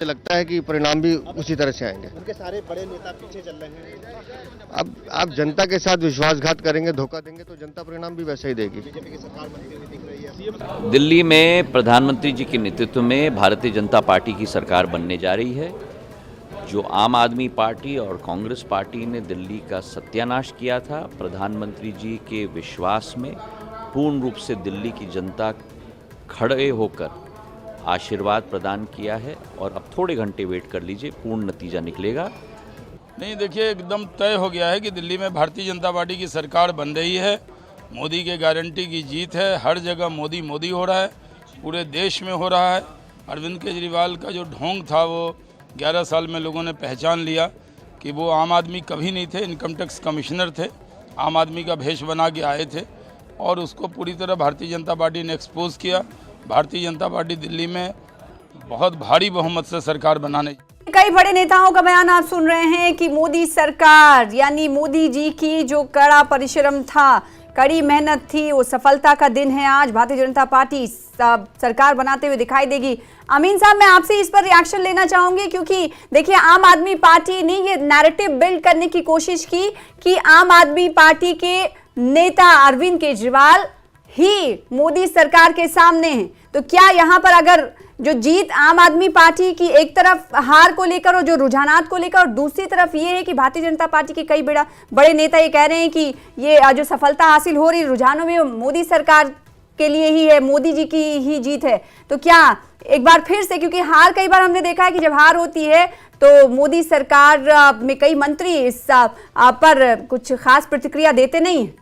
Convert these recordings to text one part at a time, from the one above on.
मुझे लगता है कि परिणाम भी उसी तरह से आएंगे। उनके सारे बड़े नेता पीछे चल रहे हैं। अब आप जनता के साथ विश्वासघात करेंगे, धोखा देंगे तो जनता परिणाम भी वैसा ही देगी। बीजेपी की सरकार बनती हुई दिख रही है। दिल्ली में प्रधानमंत्री जी के नेतृत्व में भारतीय जनता पार्टी की सरकार बनने जा रही है। जो आम आदमी पार्टी और कांग्रेस पार्टी ने दिल्ली का सत्यानाश किया था, प्रधानमंत्री जी के विश्वास में पूर्ण रूप से दिल्ली की जनता खड़े होकर आशीर्वाद प्रदान किया है और अब थोड़े घंटे वेट कर लीजिए, पूर्ण नतीजा निकलेगा। नहीं, देखिए, एकदम तय हो गया है कि दिल्ली में भारतीय जनता पार्टी की सरकार बन रही है। मोदी के गारंटी की जीत है। हर जगह मोदी मोदी हो रहा है, पूरे देश में हो रहा है। अरविंद केजरीवाल का जो ढोंग था वो 11 साल में लोगों ने पहचान लिया कि वो आम आदमी कभी नहीं थे, इनकम टैक्स कमिश्नर थे, आम आदमी का भेष बना के आए थे और उसको पूरी तरह भारतीय जनता पार्टी ने एक्सपोज किया। भारतीय जनता पार्टी दिल्ली में बहुत भारी बहुमत से सरकार बनाने। कई बड़े नेताओं का बयान आप सुन रहे हैं कि मोदी सरकार यानी मोदी जी की जो कड़ा परिश्रम था, कड़ी मेहनत थी, वो सफलता का दिन है। आज भारतीय जनता पार्टी सरकार बनाते हुए दिखाई देगी। अमीन साहब, मैं आपसे इस पर रिएक्शन लेना चाहूंगी क्योंकि देखिए, आम आदमी पार्टी ने ये नैरेटिव बिल्ड करने की कोशिश की कि आम आदमी पार्टी के नेता अरविंद केजरीवाल ही मोदी सरकार के सामने हैं। तो क्या यहाँ पर अगर जो जीत आम आदमी पार्टी की एक तरफ हार को लेकर और जो रुझानात को लेकर और दूसरी तरफ ये है कि भारतीय जनता पार्टी के कई बड़े नेता ये कह रहे हैं कि ये जो सफलता हासिल हो रही रुझानों में मोदी सरकार के लिए ही है, मोदी जी की ही जीत है। तो क्या एक बार फिर से, क्योंकि हार कई बार हमने देखा है कि जब हार होती है तो मोदी सरकार में कई मंत्री इस पर कुछ खास प्रतिक्रिया देते नहीं है।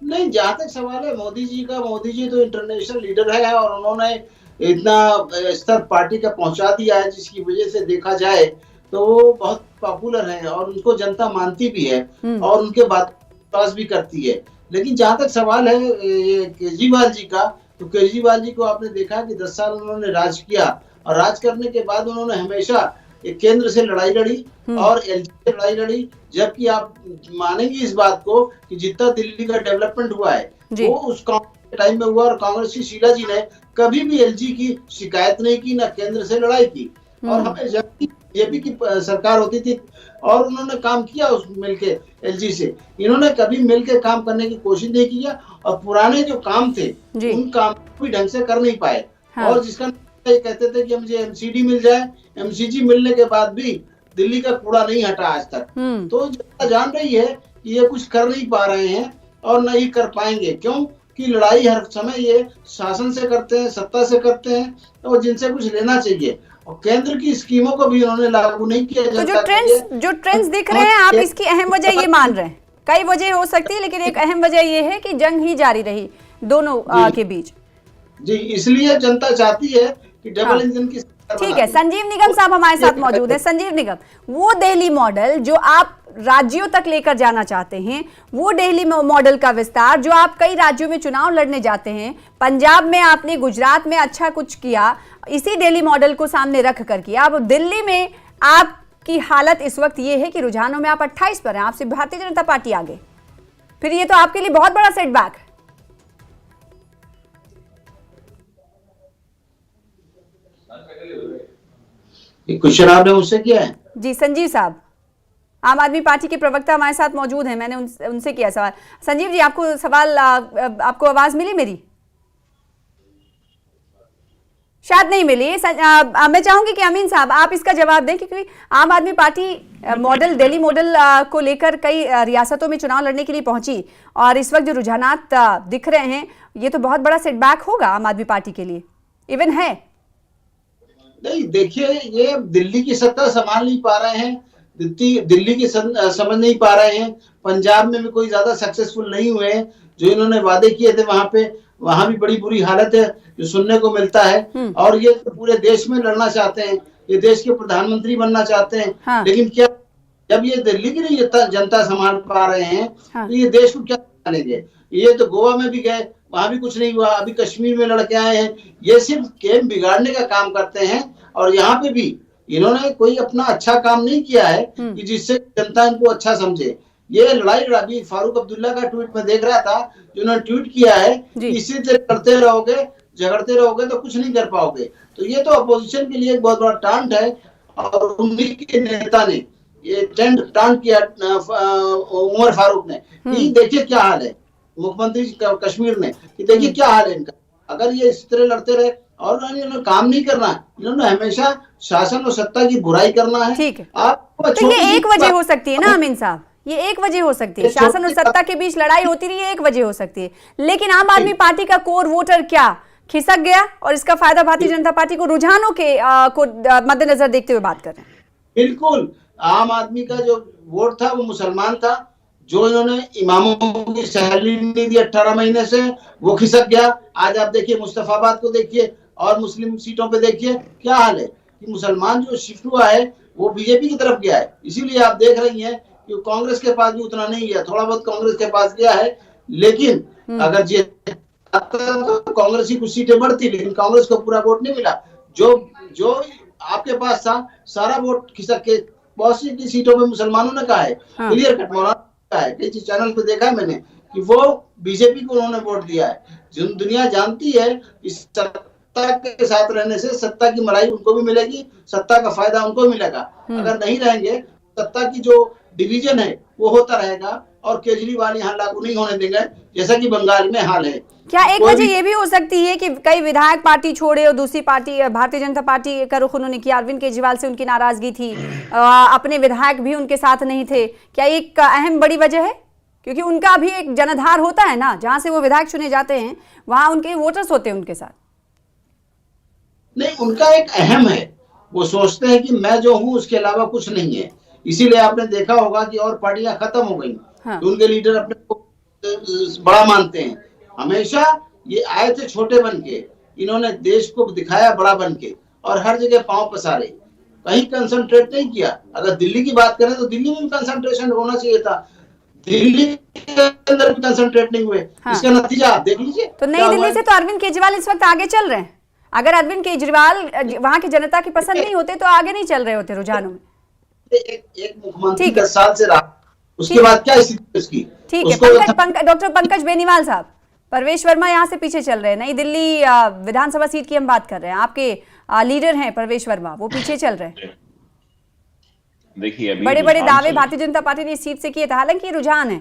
नहीं, जहां तक सवाल है मोदी जी का, मोदी जी तो इंटरनेशनल लीडर है और उन्होंने इतना स्तर पार्टी का पहुंचा दिया है जिसकी वजह से देखा जाए तो वो बहुत पॉपुलर है और उनको जनता मानती भी है और उनके बात विश्वास भी करती है। लेकिन जहां तक सवाल है केजरीवाल जी का, तो केजरीवाल जी को आपने देखा कि 10 साल उन्होंने राज किया और राज करने के बाद उन्होंने हमेशा केंद्र से लड़ाई लड़ी और एलजी से लड़ाई लड़ी। जबकि आप मानेंगे इस बात को कि जितना दिल्ली का डेवलपमेंट हुआ है वो उस कांग्रेस के टाइम में हुआ और कांग्रेस की शीला जी ने कभी भी एलजी की शिकायत नहीं की, ना केंद्र से लड़ाई की। और हमें जब बीजेपी की सरकार होती थी और उन्होंने काम किया उस मिलके एलजी से, इन्होंने कभी मिलके काम करने की कोशिश नहीं किया और पुराने जो काम थे उन काम को भी ढंग से कर नहीं पाए। और जिसका कहते थे कि मुझे एमसीडी मिल जाए, एमसीजी मिलने के बाद भी दिल्ली का कूड़ा नहीं हटा आज तक। तो जनता जान रही है कि ये कुछ कर नहीं पा रहे हैं और नहीं कर पाएंगे, क्योंकि लड़ाई हर समय ये शासन से करते हैं, सत्ता से करते हैं और जिनसे कुछ लेना चाहिए। और केंद्र की स्कीमों को भी उन्होंने लागू नहीं किया। तो जो ट्रेंड्स दिख रहे हैं, आप इसकी अहम वजह ये मान रहे हैं? कई वजह हो सकती है लेकिन एक अहम वजह ये है कि जंग ही जारी रही दोनों के बीच। जी, इसलिए जनता चाहती है कि डबल इंजन की। ठीक है, संजीव निगम साहब हमारे साथ मौजूद है। संजीव निगम, वो दिल्ली मॉडल जो आप राज्यों तक लेकर जाना चाहते हैं, वो दिल्ली मॉडल का विस्तार जो आप कई राज्यों में चुनाव लड़ने जाते हैं, पंजाब में आपने, गुजरात में अच्छा कुछ किया, इसी दिल्ली मॉडल को सामने रख कर किया। अब दिल्ली में आपकी हालत इस वक्त ये है कि रुझानों में आप 28 पर हैं, आपसे भारतीय जनता पार्टी आगे, फिर ये तो आपके लिए बहुत बड़ा सेटबैक है। क्वेश्चन आपने मुझसे किया है? जी, संजीव साहब, आम आदमी पार्टी के प्रवक्ता हमारे साथ मौजूद हैं, मैंने उनसे किया सवाल। संजीव जी, आपको सवाल, आपको आवाज मिली मेरी? शायद नहीं मिली। मैं चाहूंगी कि अमीन साहब आप इसका जवाब दें, क्योंकि आम आदमी पार्टी मॉडल, दिल्ली मॉडल को लेकर कई रियासतों में चुनाव लड़ने के लिए पहुंची और इस वक्त जो रुझानात दिख रहे हैं, ये तो बहुत बड़ा सेटबैक होगा आम आदमी पार्टी के लिए, इवन है। नहीं, देखिए, ये दिल्ली की सत्ता संभाल नहीं पा रहे हैं, दिल्ली की समझ नहीं पा रहे हैं। पंजाब में भी कोई ज्यादा सक्सेसफुल नहीं हुए हैं। जो इन्होंने वादे किए थे वहां भी बड़ी बुरी हालत है जो सुनने को मिलता है। और ये तो पूरे देश में लड़ना चाहते हैं, ये देश के प्रधानमंत्री बनना चाहते हैं। हाँ। लेकिन क्या जब ये दिल्ली की नहीं जनता संभाल पा रहे हैं, हाँ, तो ये देश को क्या संभालेंगे? ये तो गोवा में भी गए, वहां भी कुछ नहीं हुआ, अभी कश्मीर में लड़के आए हैं। ये सिर्फ गेम बिगाड़ने का काम करते हैं और यहाँ पे भी इन्होंने कोई अपना अच्छा काम नहीं किया है कि जिससे जनता इनको अच्छा समझे। ये लड़ाई अभी फारूक अब्दुल्ला का ट्वीट में देख रहा था, जो उन्होंने ट्वीट किया है, इसी तरह करते रहोगे झगड़ते रहोगे तो कुछ नहीं कर पाओगे। तो ये तो अपोजिशन के लिए एक बहुत बड़ा टांट है और उन्हीं के नेता ने ये टांट किया उमर फारूक ने कि देखिए क्या हाल है, मुख्यमंत्री कश्मीर ने कि देखिए क्या हाल है इनका, अगर ये इस तरह लड़ते रहे और इन्होंने काम नहीं करना है, इन्होंने हमेशा शासन और सत्ता की बुराई करना है। ठीक है, आप तो ये एक वजह हो सकती है ना अमीन साहब, ये एक वजह हो सकती है, शासन और सत्ता के बीच लड़ाई होती रही, एक वजह हो सकती है। लेकिन आम आदमी पार्टी का कोर वोटर क्या खिसक गया और इसका फायदा भारतीय जनता पार्टी को रुझानों के को मद्देनजर देखते हुए बात कर रहे हैं। बिल्कुल, आम आदमी का जो वोट था वो मुसलमान था, जो इन्होंने इमामों की सैलरी नहीं दी 18 महीने से, वो खिसक गया। आज आप देखिए मुस्तफाबाद को देखिए और मुस्लिम सीटों पे देखिए क्या हाल है कि मुसलमान जो शिफ्ट हुआ है वो बीजेपी की तरफ गया है। इसीलिए आप देख रही हैं कि कांग्रेस के पास भी उतना नहीं गया, थोड़ा बहुत कांग्रेस के पास गया है, लेकिन अगर ये तो कांग्रेस की कुछ सीटें बढ़ती, लेकिन कांग्रेस को पूरा वोट नहीं मिला। जो आपके पास था सारा वोट खिसक के बहुत सी सीटों पे मुसलमानों ने कहा है, क्लियर कट मौलाना है, कई चैनल पे देखा मैंने कि वो बीजेपी को उन्होंने वोट दिया है। जो दुनिया जानती है इस सत्ता के साथ रहने से सत्ता की मलाई उनको भी मिलेगी, सत्ता का फायदा उनको मिलेगा। अगर नहीं रहेंगे सत्ता की जो डिवीजन है वो होता रहेगा और केजरीवाल यहाँ लागू नहीं होने देंगे, जैसा कि बंगाल में हाल है। क्या एक वजह ये भी हो सकती है कि कई विधायक पार्टी छोड़े और दूसरी पार्टी भारतीय जनता पार्टी का रुख उन्होंने किया, अरविंद केजरीवाल से उनकी नाराजगी थी, अपने विधायक भी उनके साथ नहीं थे, क्या एक अहम बड़ी वजह है? क्योंकि उनका भी एक जनाधार होता है ना, जहां से वो विधायक चुने जाते हैं वहां उनके वोटर्स होते हैं उनके साथ। नहीं, उनका एक अहम है, वो सोचते हैं कि मैं जो हूँ उसके अलावा कुछ नहीं है। इसीलिए आपने देखा होगा कि और पार्टियां खत्म हो गई, हाँ। तो उनके लीडर अपने को बड़ा मानते हैं। हमेशा ये आए थे छोटे बन के, इन्होंने देश को दिखाया बड़ा बन के और हर जगह पांव पसारे, कहीं कंसंट्रेट नहीं किया। अगर दिल्ली की बात करें तो दिल्ली में भी कंसंट्रेशन होना चाहिए था, दिल्ली के अंदर भी कंसंट्रेट नहीं हुए। हाँ। इसका नतीजा आप देख लीजिए। तो नई दिल्ली से तो अरविंद केजरीवाल इस वक्त आगे चल रहे हैं। अगर अरविंद केजरीवाल वहां की जनता की पसंद नहीं होते तो आगे नहीं चल रहे होते रुझानों में। एक मुख्यमंत्री 10 साल से रहा, उसके बाद क्या स्थिति उसकी? ठीक है, डॉक्टर पंकज बेनीवाल साहब, परवेश वर्मा यहाँ से पीछे चल रहे हैं। नई दिल्ली विधानसभा सीट की हम बात कर रहे हैं, आपके लीडर हैं परवेश वर्मा, वो पीछे चल रहे हैं। देखिए अभी बड़े बड़े दावे भारतीय जनता पार्टी ने इस सीट से किए थे, हालांकि रुझान है,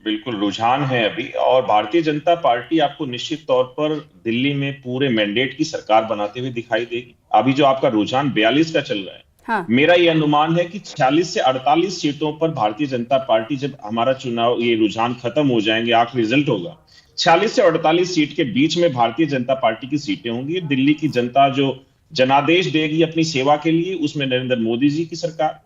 बिल्कुल रुझान है अभी। और भारतीय जनता पार्टी आपको निश्चित तौर पर दिल्ली में पूरे मैंडेट की सरकार बनाते हुए दिखाई देगी। अभी जो आपका रुझान 42 का चल रहा है, हाँ। मेरा ये अनुमान है कि 46 से 48 सीटों पर भारतीय जनता पार्टी, जब हमारा चुनाव ये रुझान खत्म हो जाएंगे, आखिरी रिजल्ट होगा, 46 से 48 सीट के बीच में भारतीय जनता पार्टी की सीटें होंगी। दिल्ली की जनता जो जनादेश देगी अपनी सेवा के लिए, उसमें नरेंद्र मोदी जी की सरकार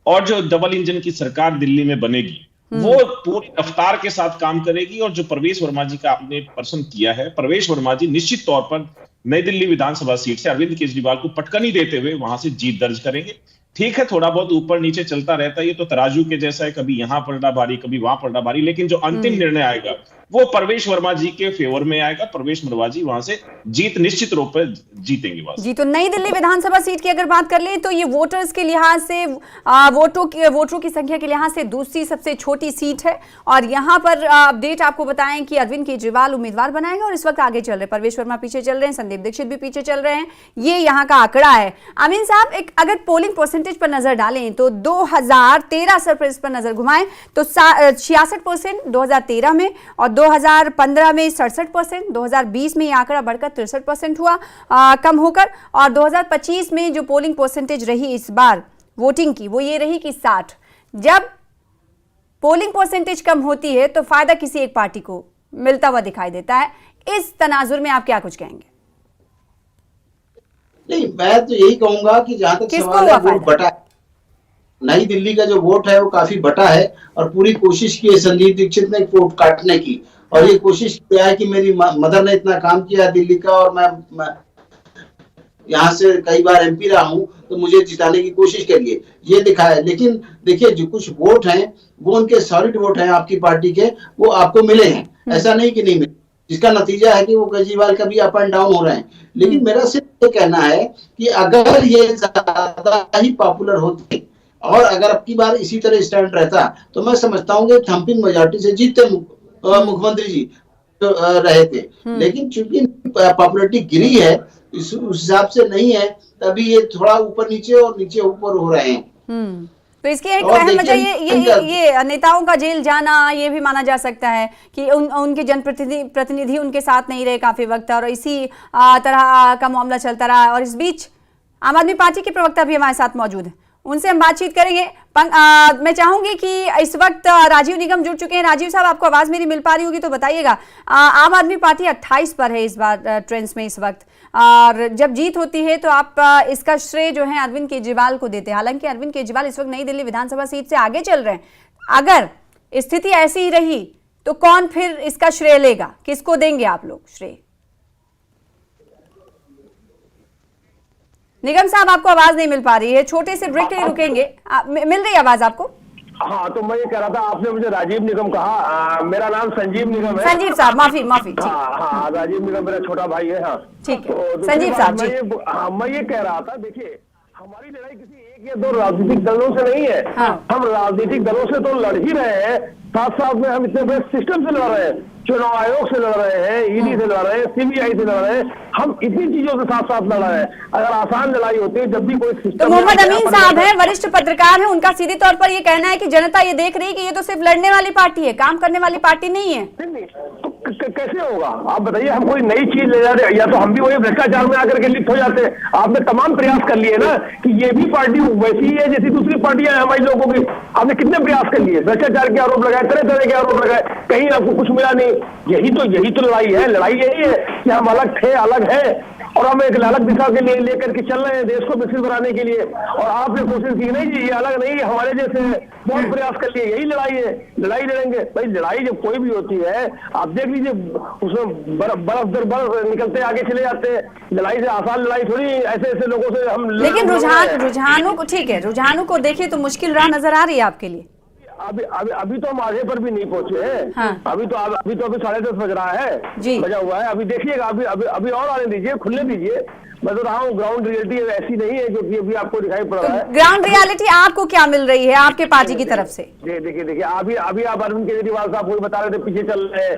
और जो डबल इंजन की सरकार दिल्ली में बनेगी वो पूरी रफ्तार के साथ काम करेगी। और जो प्रवेश वर्मा जी का आपने पसंद किया है, प्रवेश वर्मा जी निश्चित तौर पर नई दिल्ली विधानसभा सीट से अरविंद केजरीवाल को पटकनी देते हुए वहां से जीत दर्ज करेंगे। ठीक है, थोड़ा बहुत ऊपर नीचे चलता रहता है, ये तो तराजू के जैसा है, कभी यहां पलटा भारी कभी वहां पलटा भारी, लेकिन जो अंतिम निर्णय आएगा वो प्रवेश वर्मा जी के फेवर में आएगा। प्रवेश वर्मा जी वहां से जीत निश्चित रूप से जीतेंगे वहां जी। तो नई दिल्ली विधानसभा सीट की अगर बात कर लें तो ये वोटर्स के लिहाज से, वोटरों की संख्या के लिहाज से दूसरी सबसे छोटी सीट है। और यहाँ पर अपडेट आपको बताएं कि अरविंद केजरीवाल उम्मीदवार बनाएंगे और इस वक्त आगे चल रहे हैं, परवेश वर्मा पीछे चल रहे हैं, संदीप दीक्षित भी पीछे चल रहे हैं, ये यहाँ का आंकड़ा है। अमीन साहब, एक अगर पोलिंग परसेंटेज पर नजर डालें तो 2013 पर इस पर नजर घुमाएं तो 66% 2013 में और 2015 में 67%, 2020 में ये आंकड़ा बढ़कर 63% हुआ कम होकर, और 2025 में जो पोलिंग परसेंटेज रही इस बार वोटिंग की वो ये रही कि 60। जब पोलिंग परसेंटेज कम होती है तो फायदा किसी एक पार्टी को मिलता हुआ दिखाई देता है। इस तनाजुर में आप क्या कुछ कहेंगे? नहीं, मैं तो यही कहूंगा कि जहां तक सवाल है वोट बटा है, नई दिल्ली का जो वोट है वो काफी बटा है और पूरी कोशिश की है संदीप दीक्षित ने वोट काटने की, और ये कोशिश किया है कि मेरी मदर ने इतना काम किया दिल्ली का और मैं यहाँ से कई बार एमपी रहा हूँ तो मुझे जिताने की कोशिश करिए, ये दिखाया है। लेकिन देखिए जो कुछ वोट हैं वो उनके सॉलिड वोट हैं आपकी पार्टी के, वो आपको मिले हैं, ऐसा नहीं कि नहीं मिले, जिसका नतीजा है कि वो केजरीवाल का भी अप एंड डाउन हो रहे हैं। लेकिन मेरा सिर्फ ये कहना है कि अगर ये ज्यादा ही पॉपुलर होते और अगर अब की बार इसी तरह स्टैंड रहता तो मैं समझता हूँ कि थम्पिंग मेजॉरिटी से जीतते मुख्यमंत्री जी। रहे थे, लेकिन चूंकि पॉपुलैरिटी गिरी है उस हिसाब से नहीं है, तभी ये थोड़ा ऊपर नीचे और नीचे ऊपर हो रहे हैं। तो इसकी एक अहम वजह ये नेताओं का जेल जाना ये भी माना जा सकता है कि उनके जनप्रतिनिधि उनके साथ नहीं रहे काफी वक्त, और इसी तरह का मामला चलता रहा। और इस बीच आम आदमी पार्टी के प्रवक्ता भी हमारे साथ मौजूद हैं, उनसे हम बातचीत करेंगे। मैं चाहूंगी कि इस वक्त राजीव निगम जुड़ चुके हैं। राजीव साहब, आपको आवाज मेरी मिल पा रही होगी तो बताइएगा। आम आदमी पार्टी 28 पर है इस बार ट्रेंड्स में इस वक्त, और जब जीत होती है तो आप इसका श्रेय जो है अरविंद केजरीवाल को देते हैं। हालांकि अरविंद केजरीवाल इस वक्त नई दिल्ली विधानसभा सीट से आगे चल रहे हैं। अगर स्थिति ऐसी ही रही तो कौन फिर इसका श्रेय लेगा, किसको देंगे आप लोग श्रेय? निगम साहब, आपको आवाज नहीं मिल पा रही है, छोटे से ब्रेक के लिए रुकेंगे। मिल रही है आवाज आपको? हाँ, तो मैं ये कह रहा था, आपने मुझे राजीव निगम कहा, मेरा नाम संजीव निगम है। संजीव साहब, माफी। हाँ, राजीव निगम मेरा छोटा भाई है। हाँ, ठीक है। तो संजीव साहब, मैं ये कह रहा था, देखिए हमारी लड़ाई किसी एक या दो राजनीतिक दलों से नहीं है। हाँ। हम राजनीतिक दलों से तो लड़ ही रहे हैं, साथ साथ में हम इतने बड़े सिस्टम से लड़ रहे हैं, चुनाव आयोग से लड़ रहे हैं, ईडी से लड़ रहे हैं, सीबीआई से लड़ रहे हैं, हम इतनी चीजों से साथ साथ लड़ रहे हैं। अगर आसान लड़ाई होती है, जब भी कोई सिस्टम। तो मोहम्मद अमीन साहब हैं, वरिष्ठ पत्रकार हैं, उनका सीधे तौर पर ये कहना है कि जनता ये देख रही है कि ये तो सिर्फ लड़ने वाली पार्टी है, काम करने वाली पार्टी नहीं है। तो कैसे होगा आप बताइए? हम कोई नई चीज ले जा रहे, या तो हम भी वही भ्रष्टाचार में आकर के लिप्त हो जाते हैं। आपने तमाम प्रयास कर लिए ना कि ये भी पार्टी वैसी ही है जैसी दूसरी पार्टियां हैं हमारी लोगों की। आपने कितने प्रयास कर लिए, भ्रष्टाचार के आरोप लगाए, तरह तरह के आरोप लगाए, कहीं आपको कुछ मिला नहीं। यही तो लड़ाई है। लड़ाई यही है कि हम अलग थे, अलग है, और हम एक अलग दिशा के लिए लेकर के चल रहे हैं, देश को विकसित बनाने के लिए। और आपने कोशिश की नहीं जी ये अलग नहीं, हमारे जैसे बहुत प्रयास कर लिए। यही लड़ाई है, लड़ाई लड़ेंगे भाई। लड़ाई जब कोई भी होती है, आप देख लीजिए, उसमें बर्फ दर बर्फ निकलते आगे चले जाते हैं। लड़ाई से आसान लड़ाई थोड़ी, ऐसे लोगों से हम। लेकिन रुझानों को, ठीक है, रुझानों को देखिए तो मुश्किल राह नजर आ रही है आपके लिए। अभी तो हम आधे पर भी नहीं पहुंचे हैं। हाँ। अभी 10:30 बज रहा है, बजा हुआ है। अभी देखिएगा, अभी और आने दीजिए, खुलने दीजिए। मैं तो रहा हूँ, ग्राउंड रियलिटी ऐसी नहीं है क्योंकि अभी आपको दिखाई पड़ रहा है। ग्राउंड रियलिटी आपको क्या मिल रही है आपके पार्टी की तरफ से? देखिए अभी आप अरविंद केजरीवाल साहब को बता रहे थे पीछे चल रहे हैं,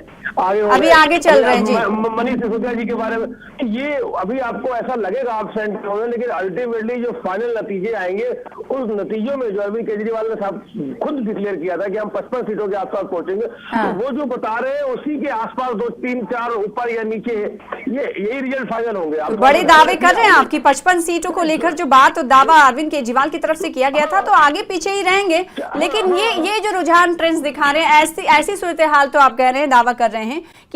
आगे चल रहे हैं जी। मनीष सिसोदिया जी के बारे में ये अभी आपको ऐसा लगेगा आप सेंटर होंगे, लेकिन अल्टीमेटली जो फाइनल नतीजे आएंगे उस नतीजों में जो अरविंद केजरीवाल ने साहब खुद डिक्लेयर किया था कि हम 55 सीटों के आसपास पहुंचेंगे। तो वो जो बता रहे हैं उसी के आसपास 2, 3, 4 ऊपर या नीचे यही रिजल्ट फाइनल होंगे। बड़े दावे कर रहे हैं आपकी 55 सीटों को लेकर जो बात और दावा अरविंद केजरीवाल की तरफ से किया गया था, तो आगे पीछे ही रहेंगे। लेकिन ये जो रुझान ट्रेंड्स दिखा रहे हैं, ऐसी सूरत हाल तो आप कह रहे हैं, दावा कर रहे हैं कि